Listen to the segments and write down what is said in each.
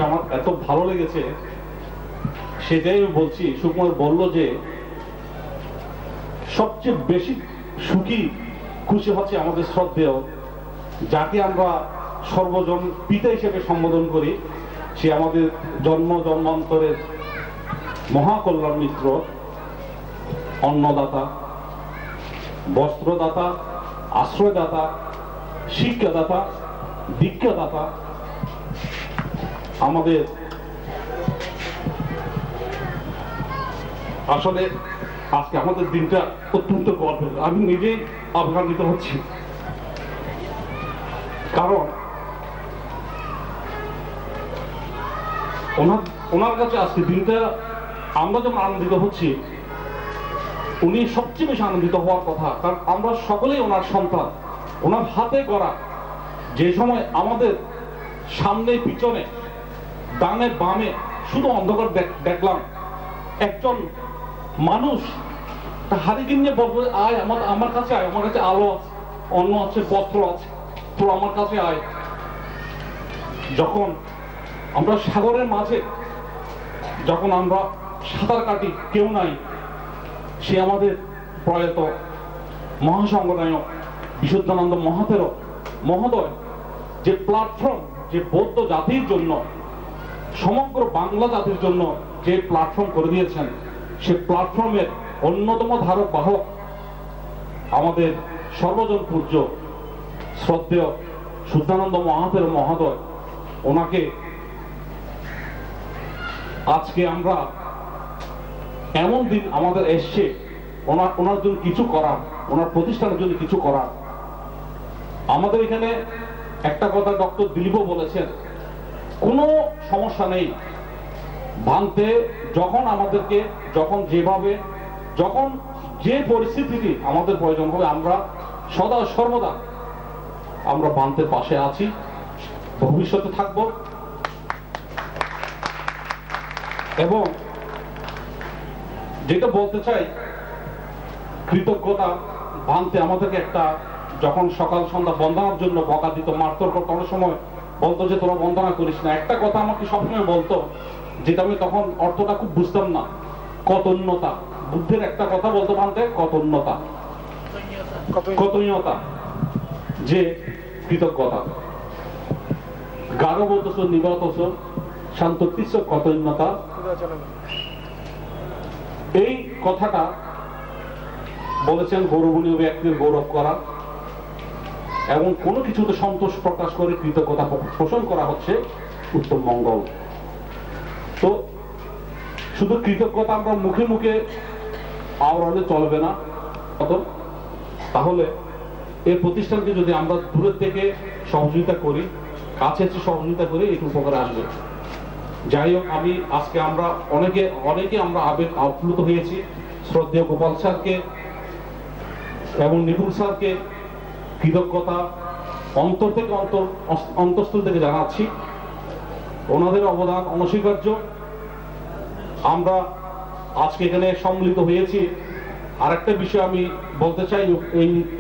আমার এত ভালো লেগেছে, সেটাই আমি বলছি। সুকুমার বলল যে সবচেয়ে বেশি সুখী খুশি হচ্ছে আমাদের শ্রদ্ধেয়, যাকে আমরা সর্বজন পিতা হিসেবে সম্বোধন করি, সে আমাদের জন্মান্তরের মহাকল্যাণ মিত্র, অন্নদাতা, বস্ত্রদাতা, আশ্রয়দাতা, শিক্ষাদাতা, দীক্ষাদাতা, আমাদের আসলে আজকে আমাদের দিনটা অত্যন্ত গর্বের। আমি নিজেই আবেগান্বিত হচ্ছি, কারণ ওনার কাছে আজকে দিনটা আমরা যেমন আনন্দিত হচ্ছি, উনি সবচেয়ে বেশি আনন্দিত হওয়ার কথা, কারণ আমরা সকলেই ওনার সন্তান। ওনার হাতে গড়া, যে সময় আমাদের সামনে পিছনে ডানে বামে শুধু অন্ধকার দেখলাম, একজন মানুষ হাড়ি কিনে বলবো আয় আমার কাছে আয়, আমার কাছে আলো আছে, অন্ন আছে, বস্ত্র আছে, তো আমার কাছে আয়। যখন আমরা সাগরের মাঝে যখন আমরা সাঁতার কাটি, কেউ নাই, সে আমাদের প্রয়াত মহাসংঘনায়ক বিশুদ্ধানন্দ মহোদয় যে প্ল্যাটফর্ম, যে বৌদ্ধ জাতির জন্য, সমগ্র বাংলা জাতির জন্য যে প্ল্যাটফর্ম করে দিয়েছেন, সে প্ল্যাটফর্মের অন্যতম ধারক বাহক আমাদের সর্বজন পূজ্য শ্রদ্ধেয় শুদ্ধানন্দ মহোদয়। ওনাকে আজকে আমরা এমন দিন আমাদের এসছে, ওনার জন্য কিছু করার, ওনার প্রতিষ্ঠানের জন্য কিছু করার। আমাদের এখানে একটা কথা ডক্টর দিলীপও বলেছেন, কোনো সমস্যা নেই ভাঙতে, যখন আমাদেরকে, যখন যেভাবে, যখন যে পরিস্থিতি আমাদের প্রয়োজন হবে, আমরা সদা সর্বদা আমরা ভাঙতে পাশে আছি, ভবিষ্যতে থাকব। এবং যেটা বলতে চাই, কৃতজ্ঞতা ভাঙতে আমাদেরকে একটা, যখন সকাল সন্ধ্যা বন্দনার জন্য বকা দিত, মারধর করতো, অনেক সময় বলতো যে তোরা বন্দনা করিস না। একটা কথা আমাকে সবসময় বলতো, যেটা আমি তখন অর্থটা খুব বুঝতাম না, কতন্যতা। বুদ্ধের একটা কথা বলতো ভাঙতে, কতন্যতা, কতনীয়তা, যে কৃতজ্ঞতা। গাঢ় বলতেছ, নিবতস শান্ততিস্য কতন্যতা। এই কথাটা বলেছেন গৌরবনীয় ব্যক্তির গৌরব করা এবং কোনো কিছুতে সন্তোষ প্রকাশ করে কৃতজ্ঞতা পোষণ করা হচ্ছে উত্তম মঙ্গল। তো শুধু কৃতজ্ঞতা আমরা মুখে মুখে আওড়ালে চলবে না, তাহলে এই প্রতিষ্ঠানকে যদি আমরা দূরের থেকে সহযোগিতা করি, কাছে সহযোগিতা করি, একটু উপকারে আসবে। যাই হোক, আমি আজকে আমরা অনেকে আমরা আপ্লুত হয়েছি। শ্রদ্ধেয় গোপাল স্যারকে এবং নিপুণ স্যারকে কৃতজ্ঞতা অন্তর থেকে অন্তঃস্থল থেকে জানাচ্ছি। ওনাদের অবদান অনস্বীকার্য। আমরা আজকে এখানে সম্মিলিত হয়েছি। আরেকটা বিষয় আমি বলতে চাই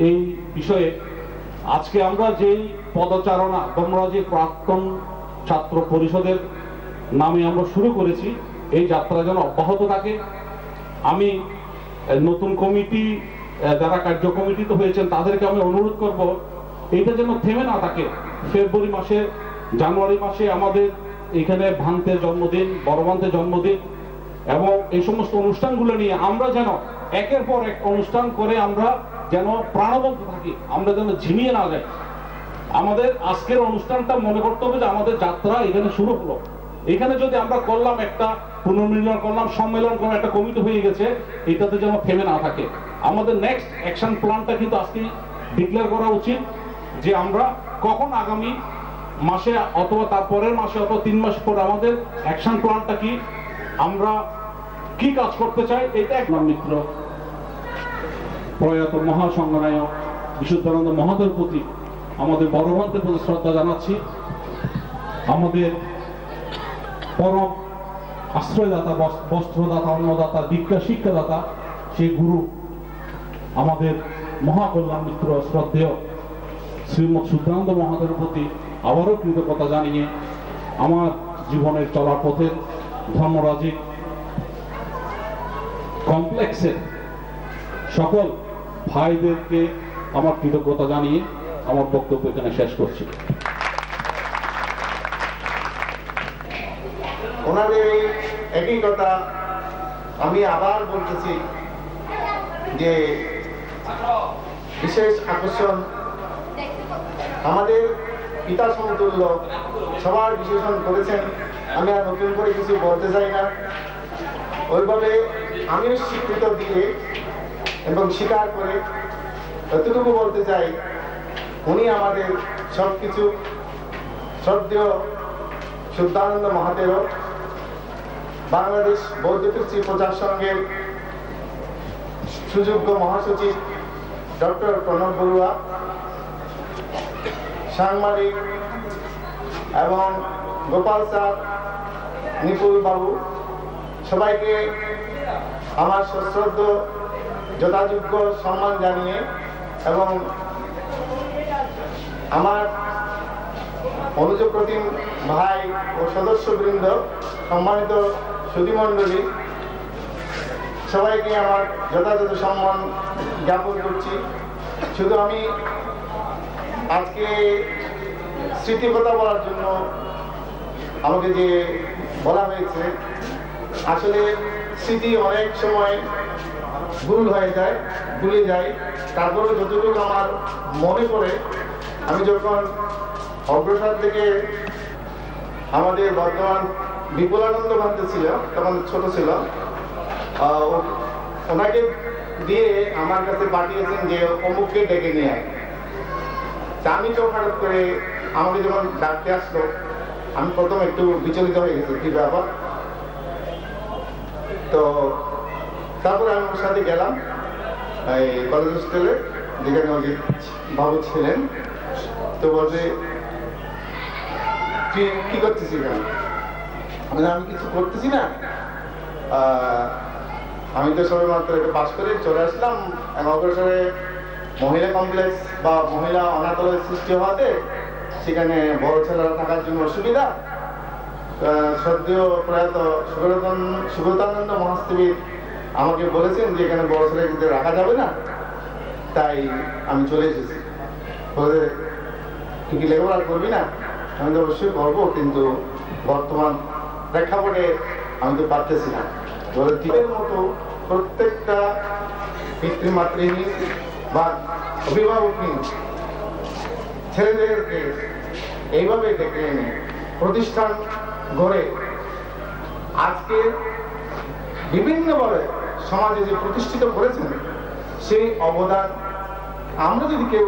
এই বিষয়ে, আজকে আমরা যেই পদচারণা, তোমরা যে প্রাক্তন ছাত্র পরিষদের নামে আমরা শুরু করেছি, এই যাত্রা যেন অব্যাহত থাকে। আমি নতুন কমিটি, যারা কার্য কমিটিতে হয়েছেন, তাদেরকে আমি অনুরোধ করব, এটা যেন থেমে না থাকে। ফেব্রুয়ারি মাসে, জানুয়ারি মাসে আমাদের এখানে ভান্তের জন্মদিন, বড় ভান্তের জন্মদিন এবং এই সমস্ত অনুষ্ঠানগুলো নিয়ে আমরা যেন একের পর এক অনুষ্ঠান করে আমরা যেন প্রাণবন্ত থাকি, আমরা যেন ঝিমিয়ে না যাই। আমাদের আজকের অনুষ্ঠানটা মনে করতে হবে যে আমাদের যাত্রা এখানে শুরু হলো। এখানে যদি আমরা করলাম একটা পুনর্মিলন করলাম, সম্মেলন করলাম, একটা কমিটি হয়ে গেছে, এটাতে যেন থেমে না থাকে। আমাদের নেক্সট অ্যাকশন প্ল্যানটা কিন্তু আজকে ডিক্লেয়ার করা উচিত, যে আমরা কখন আগামী মাসে অথবা তারপরের মাসে অথবা 3 মাস পরে আমাদের অ্যাকশন প্ল্যানটা কি, আমরা কি কাজ করতে চাই। এটা এক মিত্র প্রয়াত মহাসংঘনায়ক বিশুদ্ধানন্দ মহোদয়ের প্রতি আমাদের বড় ভান্তের প্রতি শ্রদ্ধা জানাচ্ছি। আমাদের পরম আশ্রয়দাতা, বস্ত্রদাতা, অন্নদাতা, দীক্ষা শিক্ষাদাতা, সেই গুরু আমাদের মহাকল্যাণ মিত্র শ্রদ্ধেয় শ্রীমৎ শুদ্ধানন্দ মহোদয়ের প্রতি আবারও কৃতজ্ঞতা জানিয়ে আমার জীবনের চলার পথের ধর্মরাজিক কমপ্লেক্সের সকল ভাইদেরকে আমার কৃতজ্ঞতা জানিয়ে আমার বক্তব্য এখানে শেষ করছি। ওনাদের একই কথা আমি আবার বলতেছি যে বিশেষ আকর্ষণ আমাদের পিতা সমতুল্য সবার বিশেষণ করেছেন। আমি আর নতুন করে কিছু বলতে চাই না। ওইভাবে আমিও স্বীকৃত দিয়ে এবং স্বীকার করে এতটুকু বলতে চাই, উনি আমাদের সব কিছু। শ্রদ্ধেয় শুদ্ধানন্দ মহাদেব, বাংলাদেশ বৌদ্ধ কৃষি প্রচার সংঘের সুযোগ্য মহাসচিব ডক্টর প্রণব বড়ুয়া, সাংবাদিক এবং গোপাল স্যার, নিপুল বাবু, সবাইকে আমার সশ্রদ্ধ যথাযোগ্য সম্মান জানিয়ে এবং আমার অনুজপ্রতিম ভাই ও সদস্যবৃন্দ, সম্মানিত সুধীমণ্ডলী, সবাইকে আমার যথাযথ সম্মান জ্ঞাপন করছি। শুধু আমি আজকে স্মৃতির কথা বলার জন্য আমাকে যে বলা হয়েছে, আসলে স্মৃতি অনেক সময় ভুল হয়ে যায়, ভুলে যাই। তারপরেও যতটুকু আমার মনে পড়ে, আমি যখন অগ্রসর থেকে আমাদের বর্তমান বিপুলানন্দ ভান্তে ছিল, তখন ছোট ছিল, ওনাকে দিয়ে আমার কাছে পাঠিয়েছেন যে অমুককে ডেকে নিয়ে আয়। আমি তো হঠাৎ করে আমাকে যখন ডাকতে আসলো, আমি প্রথম একটু বিচলিত হয়ে গেছি, কি ব্যাপার। তো তারপরে আমি ওর সাথে গেলাম এই কলেজ হোস্টেলে, যেখানে ওই বাবু ছিলেন। তো বলছে, তুই কি করতেছিস এখানে? আমি কিছু করতেছি না, আমি তো সবাই মাত্র একটু পাস করে চলে আসলাম। অগ্রসরে মহিলা কমপ্লেক্স বা মহিলা অনাথালয় সৃষ্টি হওয়াতে সেখানে বড় ছেলেরা থাকার জন্য অসুবিধা। শ্রদ্ধেয় প্রয়াত সুব্রতানন্দ মহাস্তবীর আমাকে বলেছেন যে এখানে বড় ছেলেদের রাখা যাবে না, তাই আমি চলে এসেছি। বলে, তুই কি লেখাপড়া করবি না? আমি তো অবশ্যই করবো, কিন্তু বর্তমান প্রেক্ষাপটে আমি তো পারতেছি না। বলে, তীরের মতো প্রত্যেকটা পিতৃমাতৃহীন বা অভিভাবকহীন ছেলেদেরকে এইভাবে ডেকে এনে প্রতিষ্ঠান গড়ে আজকে বিভিন্নভাবে সমাজে যে প্রতিষ্ঠিত করেছেন, সেই অবদান আমরা যদি কেউ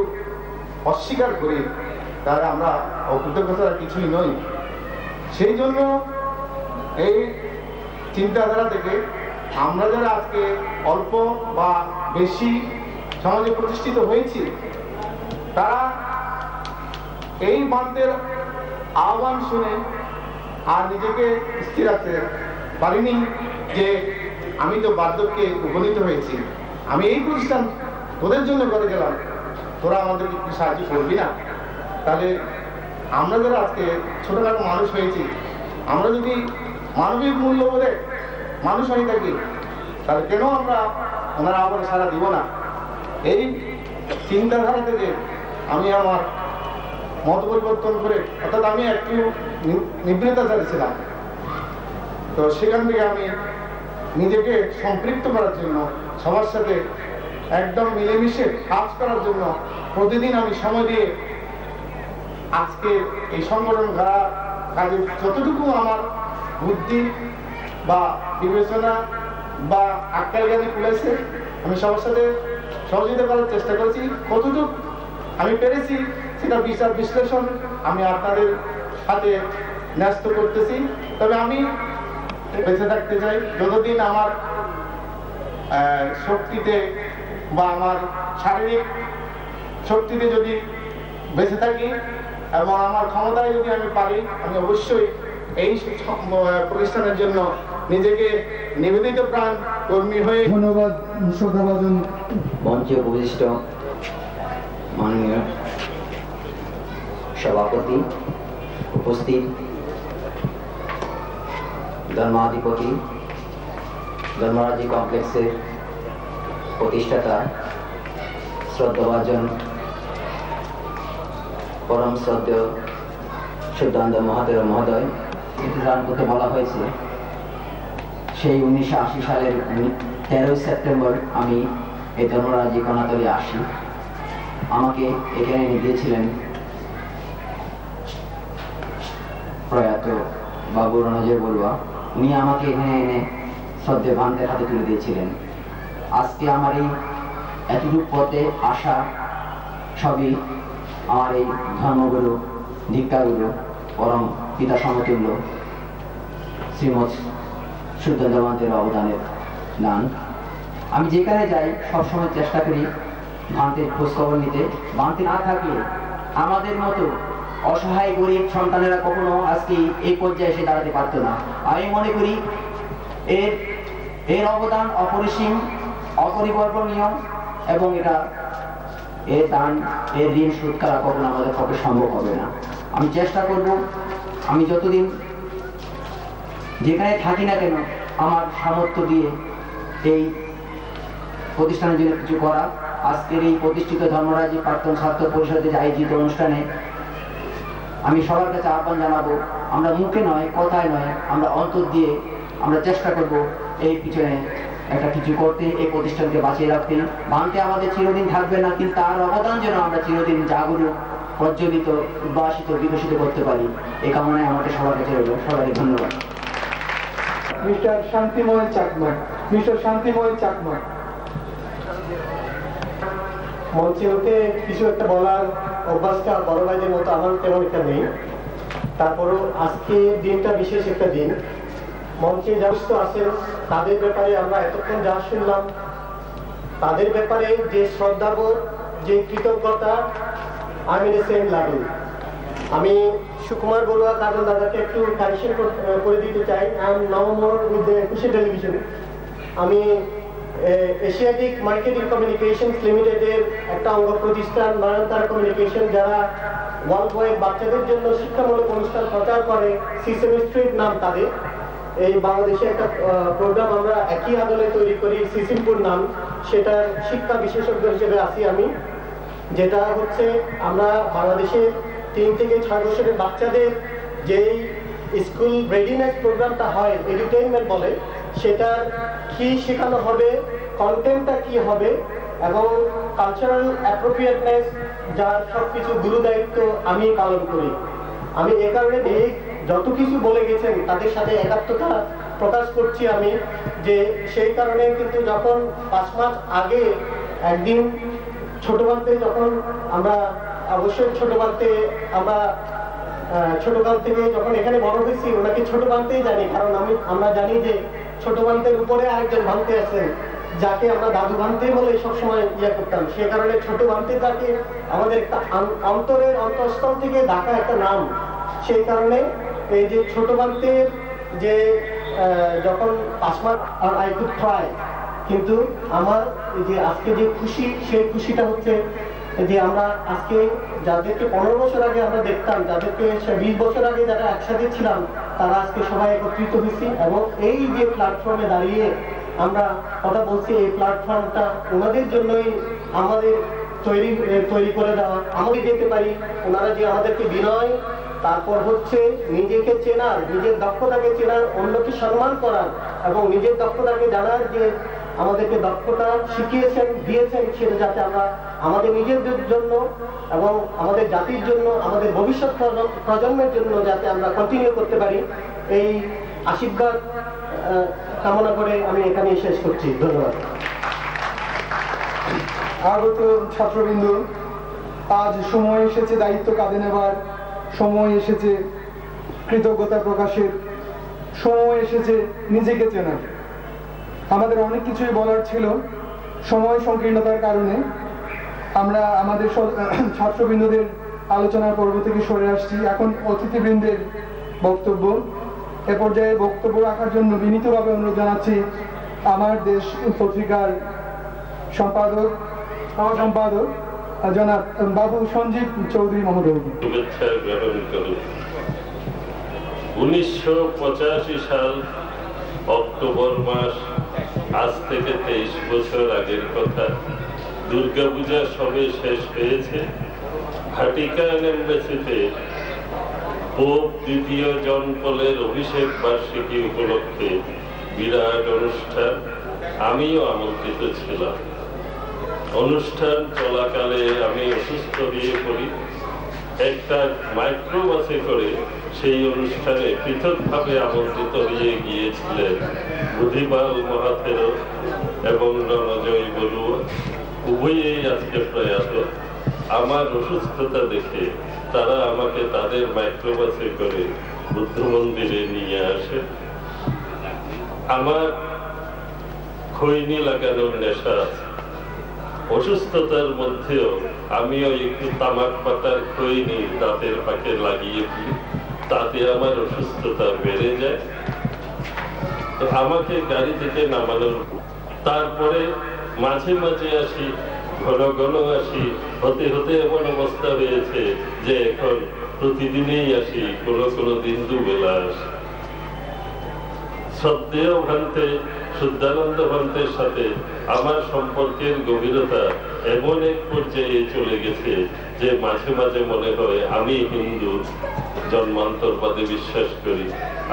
অস্বীকার করি, তাহলে আমরা অকৃতজ্ঞতার কিছুই নই। সেই জন্য এই চিন্তাধারা থেকে আমরা যারা আজকে অল্প বা বেশি সমাজে প্রতিষ্ঠিত হয়েছি, তারা এই বান্তের আহ্বান শুনে আর নিজেকে স্থির রাখতে পারিনি যে আমি তো বার্ধক্যে উপনীত হয়েছি, আমি এই প্রতিষ্ঠান তোদের জন্য করে গেলাম, তোরা আমাদেরকে কি সাহায্য করবি না? তাহলে আমরা যারা আজকে ছোটখাটো মানুষ হয়েছি, আমরা যদি মানবিক মূল্য বলে মানুষ হয়ে থাকি, তাহলে কেন আমরা ওনারা আবার সারা দিব না? এই চিন্তাধারা থেকে আমি আমার মত পরিবর্তন করে, অর্থাৎ আমি একটু নিবৃত্তাচারী ছিলাম, তো সেখান থেকে আমি নিজেকে সম্পৃক্ত করার জন্য, সবার সাথে একদম মিলেমিশে কাজ করার জন্য প্রতিদিন আমি সময় দিয়ে আজকে এই সংগঠন গড়া কাজে যতটুকু আমার বুদ্ধি বা বিবেচনা বা আক্কাল জ্ঞানে কুলাইছে, আমি সবার সাথে সহযোগিতা করার চেষ্টা করেছি। কতটুকু আমি পেরেছি সেটা বিচার বিশ্লেষণ আমি আপনাদের সাথে ন্যস্ত করতেছি। তবে আমি বেঁচে থাকতে চাই যতদিন আমার শক্তিতে বা আমার শারীরিক শক্তিতে যদি বেঁচে থাকি এবং আমার ক্ষমতায় যদি আমি পারি, আমি অবশ্যই এই প্রতিষ্ঠানের জন্য নিজেকে নিবেদিত প্রাণ কর্মী হয়ে। ধন্যবাদ শ্রদ্ধাভাজন মঞ্চে উপবিষ্ট মাননীয় সভাপতি, উপস্থিত ধর্মাধিপতি ধর্মরাজি কমপ্লেক্সের প্রতিষ্ঠাতা শ্রদ্ধাভাজন পরম শ্রদ্ধেয় শুদ্ধানন্দ মহাদেব মহোদয় ইন্তেজাম করতে বলা হয়েছে। সেই 1980 সালের 13 সেপ্টেম্বর আমি এই ধর্মরাজি কণাতলে আসি। আমাকে এখানে এনে দিয়েছিলেন প্রয়াত বাবু রণজয় বড়ুয়া। উনি আমাকে এখানে এনে শ্রদ্ধে ভান্তের হাতে তুলে দিয়েছিলেন। আজকে আমার এই এতটুকু পথে আসা সবই আমার এই ধর্মগুরু দীক্ষাগুরু পরম পিতা সমতুল্য শ্রীমৎ শুদ্ধানন্দ ভান্তের অবদানের দান। আমি যেখানে যাই সবসময় চেষ্টা করি ভান্তের খোঁজখবর নিতে। ভান্তে না থাকলে আমাদের মতো অসহায় গরিব সন্তানেরা কখনো আজকে এই পর্যায়ে এসে দাঁড়াতে পারতো না। আমি মনে করি এর অবদান অপরিসীম, অপরিবর্তনীয়, এবং এর দান, এর ঋণ শোধ করা কখনো আমাদের পক্ষে সম্ভব হবে না। আমি চেষ্টা করব, আমি যতদিন যেখানে থাকি না কেন আমার সামর্থ্য দিয়ে এই প্রতিষ্ঠানের জন্য কিছু করা। আজকের এই প্রতিষ্ঠিত ধর্মরাজি প্রাক্তন ছাত্র পরিষদের আয়োজিত অনুষ্ঠানে আমি সবার কাছে আহ্বান জানাবো, আমরা মুখে নয়, কথায় নয়, আমরা অন্তর দিয়ে আমরা চেষ্টা করব এই পিছনে একটা কিছু করতে, এই প্রতিষ্ঠানকে বাঁচিয়ে রাখতে। ভান্তে আমাদের চিরদিন থাকবে না, কিন্তু তার অবদান যেন আমরা চিরদিন জাগরুক, প্রজ্বলিত, উদ্ভাসিত, বিকশিত করতে পারি। এই কামনায় আমাকে সবার কাছে রইল। সবাইকে ধন্যবাদ। মিস্টার শান্তিময় চাকমা। মিস্টার শান্তিময় চাকমা। মঞ্চে উঠে কিছু একটা বলার অভ্যাসটা বড় ভাইদের মতো আমার তেমন একটা নেই। তারপরও আজকে দিনটা বিশেষ একটা দিন। মঞ্চে যারা আছেন তাদের ব্যাপারে আমরা এতক্ষণ যা শুনলাম, তাদের ব্যাপারে যে শ্রদ্ধাবোধ, যে কৃতজ্ঞতা, আমি সেম লাগু। আমি সুকুমার বড়ুয়া কাজল দাদাকে একটু কারেকশন করে দিতে চাই। আই এম নভেম্বর উইথ একুশে টেলিভিশন। আমি এশিয়াটিক মার্কেটিং কমিউনিকেশনস লিমিটেডের একটা অঙ্গ প্রতিষ্ঠান নয়নতারা কমিউনিকেশন, যারা ওয়ার্ল্ড ওয়াইড বাচ্চাদের জন্য শিক্ষামূলক অনুষ্ঠান প্রচার করে। সিসেমি স্ট্রিট নাম তাদের। এই বাংলাদেশে একটা প্রোগ্রাম আমরা একই আদলে তৈরি করি, সিসিমপুর নাম। সেটার শিক্ষা বিশেষজ্ঞ হিসেবে আছি আমি। যেটা হচ্ছে আমরা বাংলাদেশে 3 থেকে 6 বছরের বাচ্চাদের যেই স্কুল রেডিনেস প্রোগ্রামটা হয়, এডুটেইনমেন্ট বলে, সেটার কি শেখানো হবে, কন্টেন্টটা কি হবে, এবং কালচারাল অ্যাপ্রোপ্রিয়েটনেস, যার সবকিছু গুরু দায়িত্ব আমি পালন করি। আমি এ কারণে এই যত কিছু বলে গেছেন তাদের সাথে একাত্মতা প্রকাশ করছি আমি, যে সেই কারণে কিন্তু যখন 5 মাস আগে একদিন ছোট বান্তে, যখন আমরা অবশ্যই ছোট বান্তে, আমরা ছোটকাল থেকে যখন এখানে বড় হয়েছি ওনাকে ছোট বান্তেই জানি, কারণ আমরা জানি যে ছোট বান্তের উপরে আরেকজন বান্তে আছেন যাকে আমরা দাদু বান্তে বলে সবসময় করতাম। সে কারণে ছোট বান্তে তাকে আমাদের একটা অন্তরের অন্তঃস্থল থেকে ডাকা একটা নাম। সেই কারণে এই যে ছোট বান্তের যে যখন 5 মাস আই কুড ট্রাই, কিন্তু আমার এই যে আজকে যে খুশি, সেই খুশিটা হচ্ছে যে আমরা আজকে যাদেরকে 15 বছর আগে আমরা দেখতাম, যাদেরকে 20 বছর আগে যারা একসাথে ছিলাম, তারা আজকে সবাই একত্রিত হয়েছি। এবং এই যে প্ল্যাটফর্মে দাঁড়িয়ে আমরা কথা বলছি, এই প্ল্যাটফর্মটা ওনাদের জন্যই আমাদের তৈরি করে দেওয়া। আমরা যেতে পারি, ওনারা যে আমাদেরকে বিনয়, তারপর হচ্ছে নিজেকে চেনার, নিজের দক্ষতাকে চেনার, অন্যকে সম্মান করার, এবং নিজের দক্ষতাকে জানার, যে আমাদেরকে দক্ষতা শিখিয়েছেন, দিয়েছেন, সেটা যাতে আমরা আমাদের নিজেদের জন্য এবং আমাদের জাতির জন্য, আমাদের ভবিষ্যৎ প্রজন্মের জন্য যাতে আমরা কন্টিনিউ করতে পারি, এই আশীর্বাদ কামনা করে আমি এখানে শেষ করছি। ধন্যবাদ। আগত ছাত্রবৃন্দ, আজ সময় এসেছে দায়িত্ব কাঁধে নেবার, সময় এসেছে কৃতজ্ঞতা প্রকাশের, সময় এসেছে নিজেকে চেনার। আমাদের অনেক কিছুই বলার ছিল, সময় সংকীর্ণতার কারণে আমরা আমাদের ছাত্রবৃন্দদের আলোচনার পর্ব থেকে সরে আসছি। এখন অতিথিবৃন্দের বক্তব্য। এ পর্যায়ে বক্তব্য রাখার জন্য বিনীতভাবে অনুরোধ জানাচ্ছি আমার দেশ পত্রিকার সম্পাদক জনাব বাবু সঞ্জীব চৌধুরী মহোদয়কে। শুভেচ্ছা জ্ঞাপন করি। 1985 সাল অক্টোবর মাস, আজ থেকে 23 বছর আগের কথা। দুর্গাপূজা সবে শেষ হয়েছে। ভ্যাটিকান এম্বাসিতে পোপ দ্বিতীয় জন পলের অভিষেক বার্ষিকী উপলক্ষে বিরাট অনুষ্ঠান, আমিও আমন্ত্রিত ছিলাম। অনুষ্ঠান চলাকালে আমি অসুস্থ হয়ে পড়ি। একটা মাইক্রোবাসে করে সেই অনুষ্ঠানে পৃথকভাবে আমন্ত্রিত হয়ে গিয়েছিলেন বুদ্ধিপাল মহাথেরো এবং রণজয় বড়ুয়া, উভয়েই আজকে প্রয়াত। আমার অসুস্থতা দেখে তারা আমাকে তাদের মাইক্রোবাসে করে বুদ্ধ মন্দিরে নিয়ে আসে। আমার খৈনি লাগানোর নেশা আছে। অসুস্থতার মধ্যেও আমিও একটু তামাক পাতার খৈনি দাঁতের পাকে লাগিয়ে দিই, তাতে আমার অসুস্থতা বেড়ে যায়। তো আমাকে গাড়ি থেকে নামানোর, তারপরে মাঝে মাঝে আসি, ঘন ঘন আসি, হতে হতে এমন অবস্থা হয়েছে যে এখন প্রতিদিনই আসি, কোনো কোনো দিন দুবেলা আসি। শ্রদ্ধেয় ভান্তে শুদ্ধানন্দ ভান্তের সাথে আমার সম্পর্কের গভীরতা এমন এক পর্যায়ে চলে গেছে যে মাঝে মাঝে মনে হয় আমি হিন্দু, জন্মান্তরবাদে বিশ্বাস করি,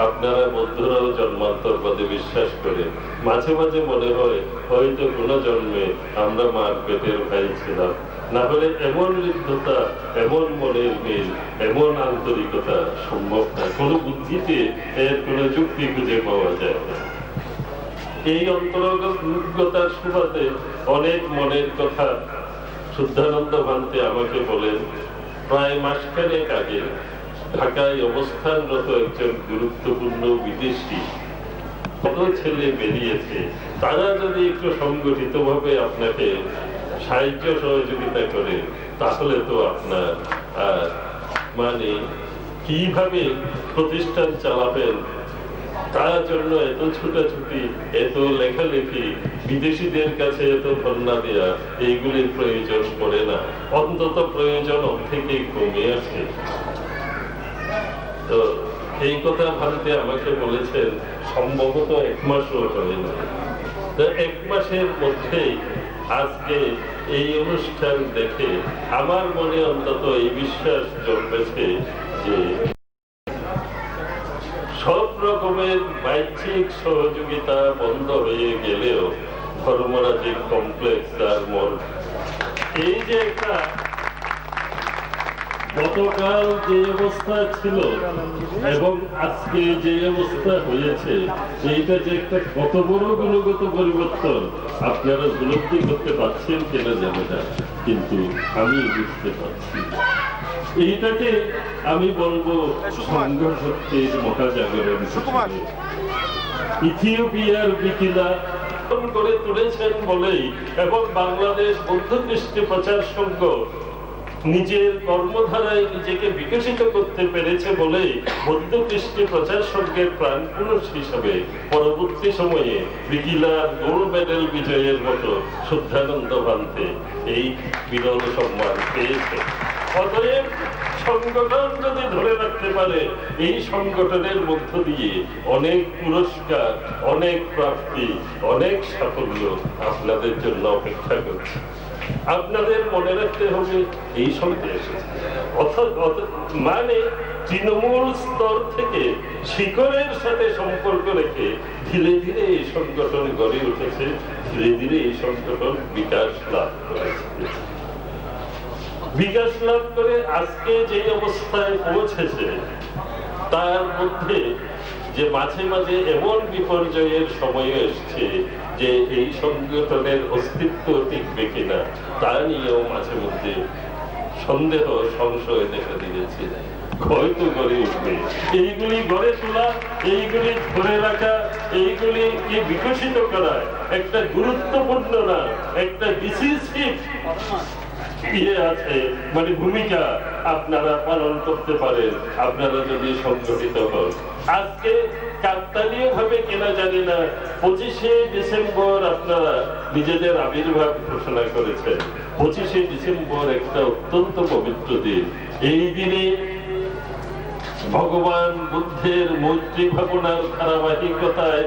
আপনারা বৌদ্ধরাও জন্মান্তরবাদে বিশ্বাস করে। মাঝে মাঝে মনে হয় হয়তো কোনো জন্মে আমরা মার পেটের ভাই ছিলাম, না হলে এমন হৃদ্যতা, এমন মনের মিল, এমন আন্তরিকতা সম্ভব না। কোনো বুদ্ধিতে এর কোনো যুক্তি খুঁজে পাওয়া যায় না। এই অন্তরঙ্গতার সুবাদে অনেক মনের কথা শুদ্ধানন্দ ভান্তে আমাকে বলেন। প্রায় মাসখানেক আগে ঢাকায় অবস্থানরত একজন গুরুত্বপূর্ণ বিদেশি কত ছেলে বেরিয়েছে, তারা যদি একটু সংগঠিতভাবে আপনাকে সাহায্য সহযোগিতা করে তাহলে তো আপনার মানে কিভাবে প্রতিষ্ঠান চালাবেন, তার জন্য এত ছুটাছুটি, এত লেখালেখি, বিদেশিদের কাছে এত ধর্ণা দেয়া, এইগুলির প্রয়োজন পড়ে না। অন্তত প্রয়োজন থেকে কমে আসে। তো এই কথা ভারতে আমাকে বলেছেন, সম্ভবত 1 মাসও হয় না। তো 1 মাসের মধ্যেই আজকে এই অনুষ্ঠান দেখে আমার মনে অন্তত এই বিশ্বাস জন্মেছে যে সব রকমের বাহ্যিক সহযোগিতা বন্ধ হয়ে গেলেও ধর্মরাজিক কমপ্লেক্স আর মন, এই যে একটা গতকাল যে অবস্থা ছিল এবং আজকে যে অবস্থা হয়েছে, এইটা যে একটা কত বড় গুণগত পরিবর্তন আপনারা উপলব্ধি করতে পারছেন কিনা জানি না, কিন্তু আমি বুঝতে পারছি। এইটাকে আমি বলবো সংঘ শক্তির মহাজাগরণ। ইথিওপিয়ার বিকিলা করে তুলেছেন বলেই এবং বাংলাদেশ বৌদ্ধ কৃষ্টি প্রচার সংঘ নিজের কর্মধারায় নিজেকে বিকশিত করতে পেরেছে বলেই বৌদ্ধ কৃষ্টি প্রচার সংঘের প্রাণপুরুষ হিসাবে পরবর্তী সময়ে বিকিলার গোল্ড মেডেল বিজয়ের মতো শুদ্ধানন্দ ভান্তে এই বিরল সম্মান পেয়েছে। অতএব সংগঠন যদি ধরে রাখতে পারে, এই সংগঠনের মধ্য দিয়ে অনেক পুরস্কার, অনেক প্রাপ্তি, অনেক সাফল্য আপনাদের জন্য অপেক্ষা করছে। আপনাদের মনে রাখতে হবে এই সঙ্গে এসেছে মানে তৃণমূল স্তর থেকে শিকড়ের সাথে সম্পর্ক রেখে ধীরে ধীরে এই সংগঠন গড়ে উঠেছে, ধীরে ধীরে এই সংগঠন বিকাশ লাভ করেছে। বিকাশ লাভ করে আজকে যে অবস্থায় পৌঁছেছে, তার মধ্যে যে মাঝে মাঝে এমন বিপর্যয়ের সময় এসছে যে এই সংগঠনের অস্তিত্ব টিকবে কিনা তা নিয়েও মাঝে মধ্যে সন্দেহ, সংশয় দেখা দিয়েছে। হয়তো গড়ে উঠবে। এইগুলি গড়ে তোলা, এইগুলি ধরে রাখা, এইগুলিকে বিকশিত করা একটা গুরুত্বপূর্ণ না, একটা ডিসিসিভ আছে, মানে ভূমিকা আপনারা পালন করতে পারেন আপনারা যদি সংগঠিত হন। আজকে কাকতালীয় ভাবে কেনা জানি না 25শে ডিসেম্বর আপনারা নিজেদের আবির্ভাব ঘোষণা করেছেন। 25শে ডিসেম্বর একটা অত্যন্ত পবিত্র দিন। এই দিনে ভগবান বুদ্ধের মৈত্রী ভাবনার ধারাবাহিকতায়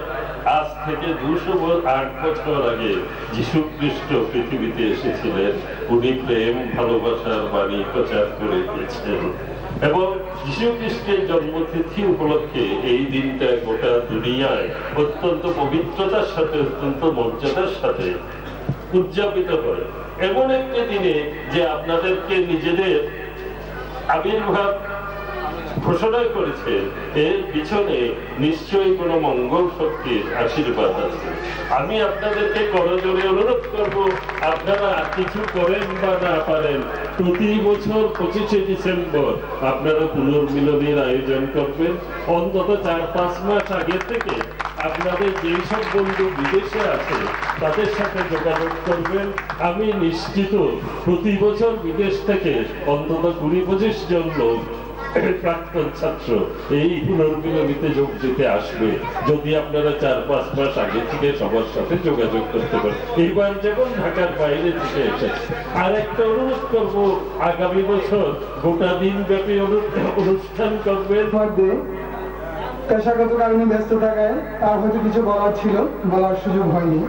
আজ থেকে 208 বছর আগে যীশু খ্রিস্ট পৃথিবীতে এসেছিলেন। উনি প্রেম ভালোবাসার বাণী প্রচার করে গেছেন এবং যীশু খ্রিস্টের জন্মতিথি উপলক্ষে এই দিনটা গোটা দুনিয়ায় অত্যন্ত পবিত্রতার সাথে, অত্যন্ত মর্যাদার সাথে উদযাপিত হয়। এমন একটি দিনে যে আপনাদেরকে নিজেদের আবির্ভাব ঘোষণা করেছে, এর পিছনে নিশ্চয়ই কোনো মঙ্গল শক্তির আশীর্বাদ আছে। আমি আপনাদেরকে করজোড়ে অনুরোধ করব, আপনারা কিছু করেন বা না পারেন, প্রতি বছর 25শে ডিসেম্বর আপনারা পুনর্মিলনের আয়োজন করবেন। অন্তত 4-5 মাস আগে থেকে আপনাদের যেই সব বন্ধু বিদেশে আছে তাদের সাথে যোগাযোগ করবেন। আমি নিশ্চিত প্রতি বছর বিদেশ থেকে অন্তত 20-25 জন লোক প্রাক্তন ছাত্র এই পুনর্মিলনীতে যোগ দিতে আসবে, যদি আপনারা 4-5 মাস আগে থেকে সবার সাথে যোগাযোগ করতে পারেন। এইবার যেমন ঢাকার বাইরে থেকে এসেছে। আর একটা অনুরোধ করবো, আগামী বছর গোটা দিন ব্যাপী অনুষ্ঠান করবেন। মধ্যে পেশাগত কারণে ব্যস্ত থাকায় তার হয়তো কিছু বলার ছিল, বলার সুযোগ হয়নি।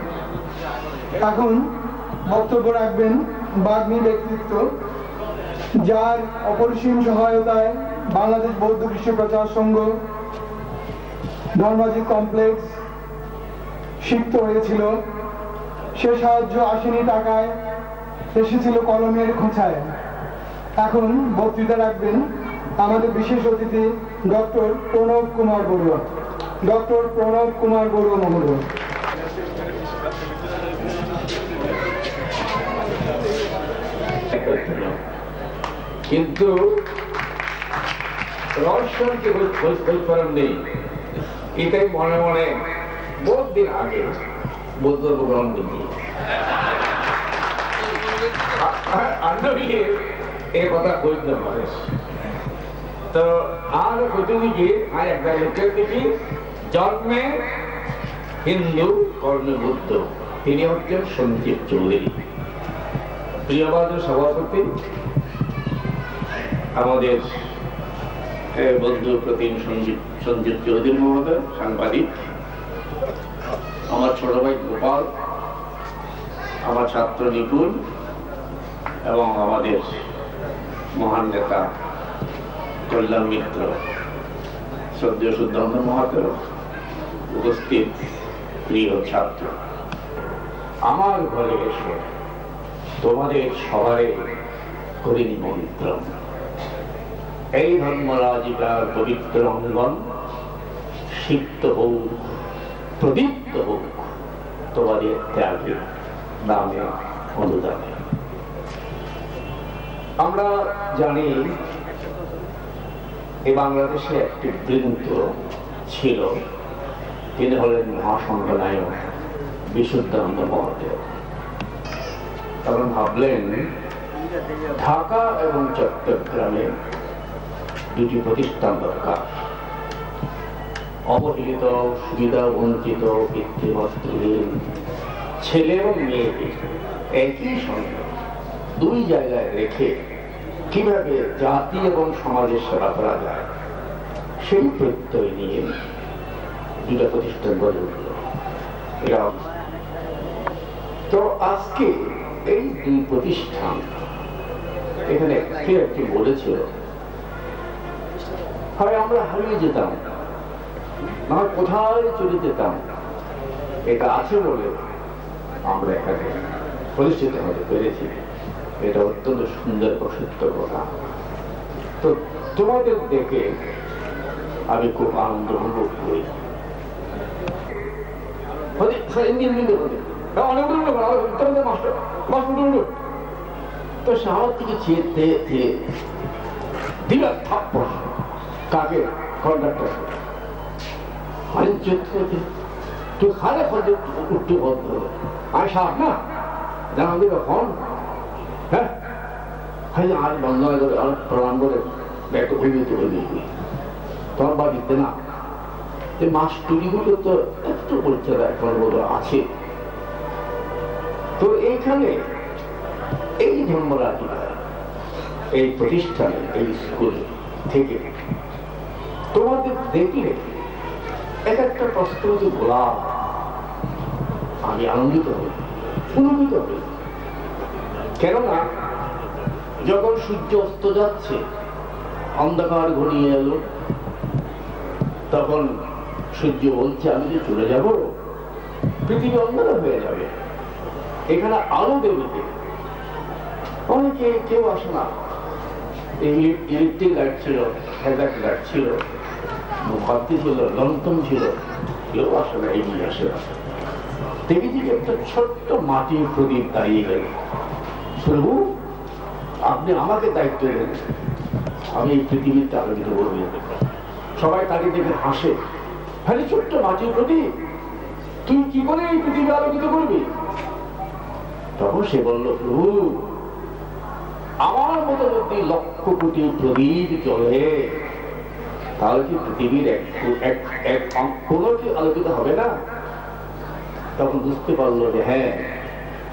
এখন বক্তব্য রাখবেন বাগ্মী ব্যক্তিত্ব, যার অপরিসীম সহায়তায় বাংলাদেশ বৌদ্ধ কৃষি প্রচার সংঘ ধর্মাজিৎ কমপ্লেক্স সিক্ত হয়েছিল। সে সাহায্য আসেনি টাকায়, এসেছিল কলমের খোঁচায়। এখন বক্তৃতা রাখবেন আমাদের বিশেষ অতিথি ডক্টর প্রণব কুমার বড়ুয়া। ডক্টর প্রণব কুমার বড়ুয়া মহোদয়। কিন্তু রহস্যকে খোঁজ করার নেই, এটাই মনে মনে বহুত দিন আগে বৌদ্ধ গ্রহণ করছি। এই কথা খোঁজ না পারে তো আর প্রতিদিকে আর একটা লোকের দেখি জন্মে হিন্দু কর্মে বুদ্ধ, তিনি হচ্ছেন সঞ্জীব চৌধুরী, প্রিয়বাদের সভাপতি, আমাদের বন্ধু প্রতিম সঞ্জীব চৌধুরী মহোদয়, সাংবাদিক, আমার ছোট ভাই গোপাল, আমার ছাত্র নিপুণ এবং আমাদের মহান নেতা কল্যাণ মিত্র, শ্রদ্ধেয় শুদ্ধানন্দ মহাতের, উপস্থিত প্রিয় ছাত্র, আমার ঘরে এসে তোমাদের সবাই করি নিমন্ত্রণ। এই ধর্মরাজিকার পবিত্র অঙ্গন সিক্ত হোক, প্রদীপ্ত হোক তোমাদের ত্যাগে, দামে, অনুদানে। আমরা জানি এই বাংলাদেশে একটি বৃন্দ ছিল, তিনি হলেন মহাসংঘ নায়ক বিশুদ্ধানন্দ মহাদেব। তখন ভাবলেন ঢাকা এবং চট্টগ্রামে দুটি প্রতিষ্ঠান দরকার। অবহেলিত, সুবিধা বঞ্চিত, পিতৃমাতৃহীন ছেলে এবং মেয়েকে একই সঙ্গে দুই জায়গায় রেখে কিভাবে জাতি এবং সমাজের সেবা করা যায়, সেই প্রত্যয় নিয়ে দুটা প্রতিষ্ঠান গড়ে উঠল। তো আজকে এই দুই প্রতিষ্ঠান, এখানে একটি বলেছিল হয় আমরা হারিয়ে যেতাম, না কোথায় চলে যেতাম, এটা আছে বলে আমরা এখানে প্রতিষ্ঠিত হতে পেরেছি। এটা অত্যন্ত সুন্দর সত্য কথা। তো তোমাদের দেখে আমি খুব আনন্দ অনুভব করি। তো সাহায্য থেকে চেয়ে দিলা থাপ্পড় কাকে কন্ডাক্টর তুই খালে খোঁজে উঠতে বন্ধ আমি সাপ না জানা দিবে ফোন। হ্যাঁ আজ বন্ধ হয়ে যাবে, আর প্রণাম করে ব্যাগটা ভেঙে তুলে দিবি, তোমার বা দিতে না। এই মাস টুরিগুলো তো একটু পরিচয় এখন বলে আছে। তো এইখানে এই ধর্মরাজিকা এই প্রতিষ্ঠানে, এই স্কুলে থেকে তোমাদের দেখলে এক একটা প্রশ্ন যে গোলাপ, আমি আনন্দিত হই, পুলকিত হই। কেননা যখন সূর্য অস্ত যাচ্ছে, অন্ধকার ঘনিয়ে এলো, তখন সূর্য বলছে আমি যে চলে যাব, পৃথিবী অন্ধকার হয়ে যাবে, এখানে আলো দেবে। অনেকে কেউ আসে না, ইলেকট্রিক লাইট ছিল, হেডলাইট লাইট ছিল, বাতি ছিল, লন্ঠন ছিল, কেউ আসে না, এগিয়ে আসে না। দেখেছি একটা ছোট্ট মাটির প্রদীপ দাঁড়িয়ে গেল। প্রভু, আপনি আমাকে দায়িত্ব দেন, আমি এই পৃথিবীতে আলোকিত করবো। সবাই তাকে দেখে হাসে, হ্যাঁ ছোট্ট মাটির প্রদীপ, তুই কি করে এই পৃথিবী আলোকিত করবি? তখন সে বলল, প্রভু, আমার মতো যদি লক্ষ কোটি প্রদীপ চলে, তাহলে কি পৃথিবীর এক কোনো কি আলোকিত হবে না? তখন বুঝতে পারলো যে হ্যাঁ,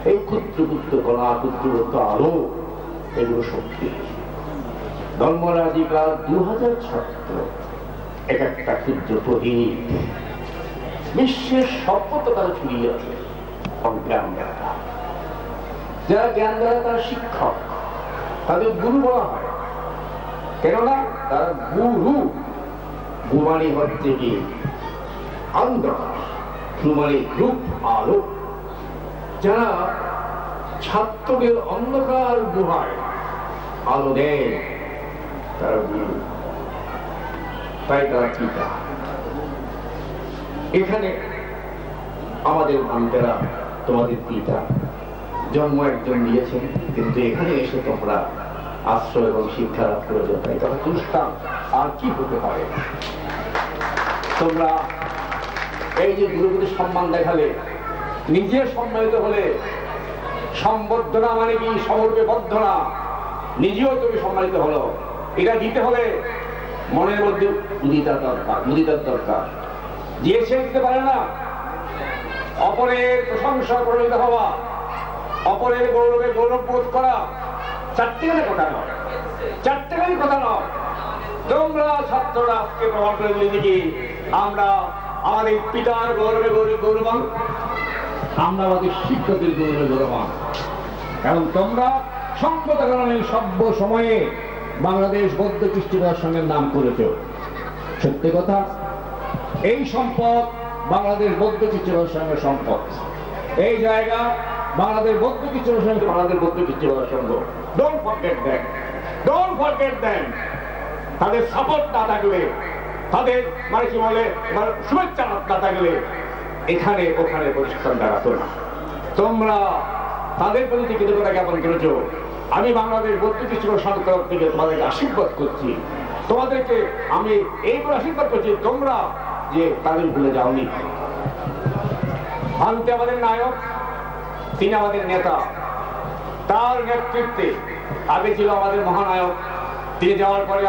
এই ক্ষুদ্র ক্ষুদ্র কণা, ক্ষুদ্র ক্ষুদ্র আলো, এগুলো সত্যি। ধর্মরাজিকার 2000 ছাত্র, এক একটা ক্ষুদ্র প্রদীপ, বিশ্বের সভ্যতা তারা ছড়িয়ে আছে। জ্ঞান দাতা, যারা জ্ঞান দাতা তারা শিক্ষক, তাদের গুরু বলা হয়। কেননা তারা গুরু, গুমানি হচ্ছে কি অন্ধকার, গুমানি রূপ আলো। যারা ছাত্রদের অন্ধকার গুহায় আলো দেয়, তারা গুরু, তাই তারা পিতা। এখানে আমাদের বান্তেরা তোমাদের পিতা, জন্ম একজন দিয়েছেন, কিন্তু এখানে এসে তোমরা আশ্রয় এবং শিক্ষা লাভ করেছো, তাই তারা দুষ্টান আর কি হতে পারে। তোমরা এই যে গুরুগুরু সম্মান দেখালে, নিজে সম্মানিত হলে, সম্বর্ধনা মানে কি সমর্পে বদ্ধনা, নিজেও তুমি সম্মানিত হলো। এটা দিতে হলে মনের মধ্যে মুদিতার দরকার, মুদিতার দরকার। যে সে দিতে পারে না, অপরের প্রশংসা পরিণত হওয়া, অপরের গৌরবে গৌরব বোধ করা, চারটেখানি কথা নয়, চারটেখানি কথা নয়। তোমরা ছাত্ররা আজকে প্রমাণ করে দিলে কি আমরা আমাদের পিতার গৌরবে গৌরবান, আমরা আমাদের শিক্ষকদের গৌরবে গৌরবান। এবং তোমরা সম্পদের কারণে সভ্য সময়ে বাংলাদেশ বৌদ্ধ কৃষ্টি প্রশাসনের নাম করেছ। সত্যি কথা, এই সম্পদ বাংলাদেশ বৌদ্ধ কৃষ্টি প্রশাসনের সম্পদ। এই জায়গা বাংলাদেশ বৌদ্ধ কৃষ্টি প্রশাসন, বাংলাদেশ বৌদ্ধ কৃষ্টি প্রশাসন। Don't forget that, don't forget them. তাদের সাপোর্ট না থাকলে, তাদের মানে কি বলে শুভেচ্ছা না থাকলে এখানে ওখানে প্রতিষ্ঠান দাঁড়াতো না। তোমরা তাদের প্রতি কৃতজ্ঞতা জ্ঞাপন করেছ। আমি বাংলাদেশ বৌদ্ধ কৃষ্টি প্রশাসনের তরফ থেকে তোমাদেরকে আশীর্বাদ করছি। তোমাদেরকে আমি এই করে আশীর্বাদ করছি, তোমরা যে তাদের ভুলে যাওনি। ভান্তে আমাদের নায়ক, তিনি আমাদের নেতা, তার নেতৃত্বে আগে ছিল আমাদের মহানায়ক। তিনি যাওয়ার পরে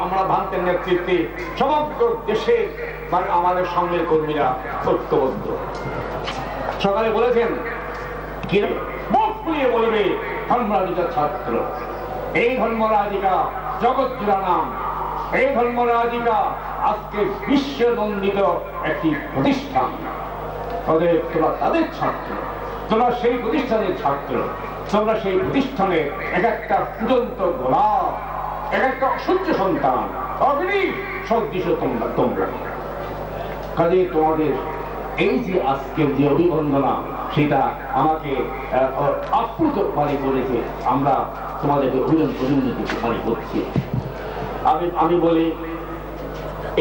আমরা ভান্তের নেতৃত্বে সমগ্র দেশের মানে আমাদের সঙ্গে কর্মীরা ঐক্যবদ্ধ। সকালে বলেছেন কি মুখ খুলিয়ে বলবে ধর্মরাজিকার ছাত্র। এই ধর্মরাজিকা জগৎ জোড়া নাম, এই ধর্মরাজিকা আজকে বিশ্ব নন্দিত একটি প্রতিষ্ঠান। তোমরা তাদের ছাত্র, তোমরা সেই প্রতিষ্ঠানের ছাত্র, তোমরা সেই প্রতিষ্ঠানের এক একটা ফুটন্ত গোলাপ, এক একটা সূর্য সন্তান, অগ্নি সদৃশ তোমরা। কাজে তোমাদের এই যে আজকের যে অভিবন্দনা, সেটা আমাকে আপ্লুত মানে করেছে। আমরা তোমাদেরকে অভিনন্দন মানে করছি। আমি বলি,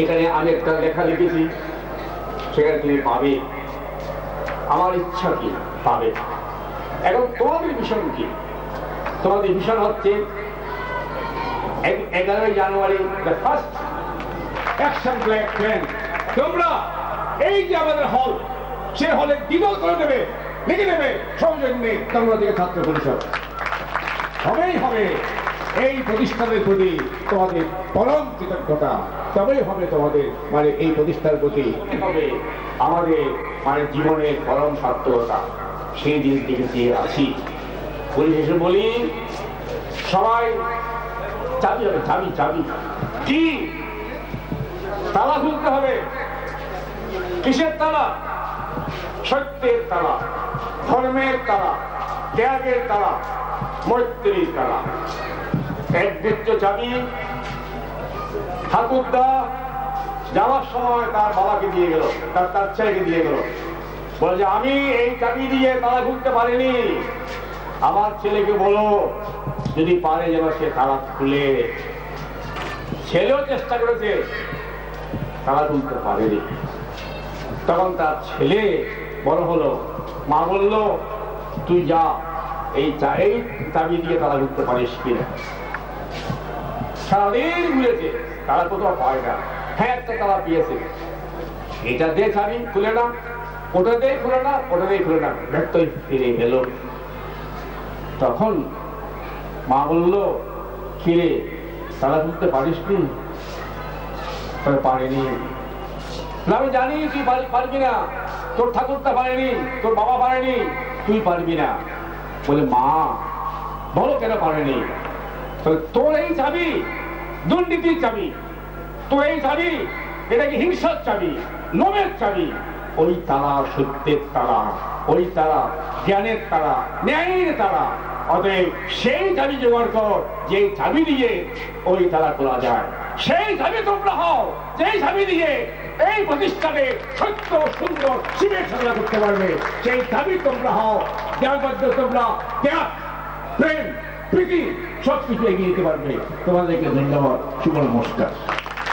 এখানে আমি একটা লেখা লিখেছি, সেখানে তুমি পাবে। আমার ইচ্ছা কি পাবে। এখন তোমাদের মিশন কি? তোমাদের মিশন হচ্ছে 11 জানুয়ারি ফার্স্ট অ্যাকশন প্ল্যান। তোমরা এই যে আমাদের হল, সে হলে দ্বিদল করে দেবে, লিখে দেবে সৌজন্যে তোমরা দিকে ছাত্র পরিষদ হবেই হবে। এই প্রতিষ্ঠানের প্রতি তোমাদের পরম কৃতজ্ঞতা, তবেই হবে তোমাদের মানে এই প্রতিষ্ঠানের প্রতি হবে আমাদের মানে জীবনের পরম সার্থকতা। সেই দিন থেকে চেয়ে আছি। পরিশেষে বলি, সবাই চাবি হবে, চাবি চাবি কি তালা খুলতে হবে। কিসের তালা? সত্যের তালা, ধর্মের তালা, ত্যাগের তালা, মৈত্রীর তালা। এক গুচ্ছ চাবি ঠাকুরদা যাওয়ার সময় তার বাবাকে দিয়ে গেল, তার ছেলেকে দিয়ে গেল। বলে যে আমি এই চাবি দিয়ে তালা খুলতে পারিনি, আমার ছেলেকে বলো যদি পারে যেন সে তালা খুলে। ছেলেও চেষ্টা করেছে, তালা খুলতে পারেনি। তখন তার ছেলে বড় হলো, মা বলল তুই যা এই চাবি দিয়ে তালা খুলতে পারিস কিনা। সারাদিন ঘুরেছে, তারা কোথাও পায় না। হ্যাঁ একটা তালা পেয়েছে, এটা দিয়ে চাবি খুলে না, ওটা দিয়ে খুলে না, ওটা দিয়ে খুলে না, ব্যর্থই ফিরে গেল। তখন মা বলল কিরে তালা খুলতে পারিস নি? পারিনি। আমি জানি তুই পারবি না, তোর ঠাকুরটা পারেনি, তোর বাবা পারেনি, তুই পারবি না। বলে মা বলো কেন পারেনি? তোর এই চাবি দুর্নীতির চাবি, তোর এই চাবি এটা কি হিংসার চাবি, লোভের চাবি। ওই তালা সত্যের তালা, ওই তালা জ্ঞানের তালা, ন্যায়ের তালা। অতএব সেই চাবি জোগাড় কর, যে চাবি দিয়ে ওই তালা খোলা যায়। সেই চাবি তোমরা হও, যেই চাবি দিয়ে এই প্রতিষ্ঠানে সত্য সুন্দর শিবের সাধনা করতে পারবে। সেই চাবি তোমরা হও, যার মধ্যে তোমরা ত্যাগ, প্রেম, প্রীতি সবকিছু এগিয়ে দিতে পারবে। তোমাদেরকে ধন্যবাদ, শুভ নমস্কার।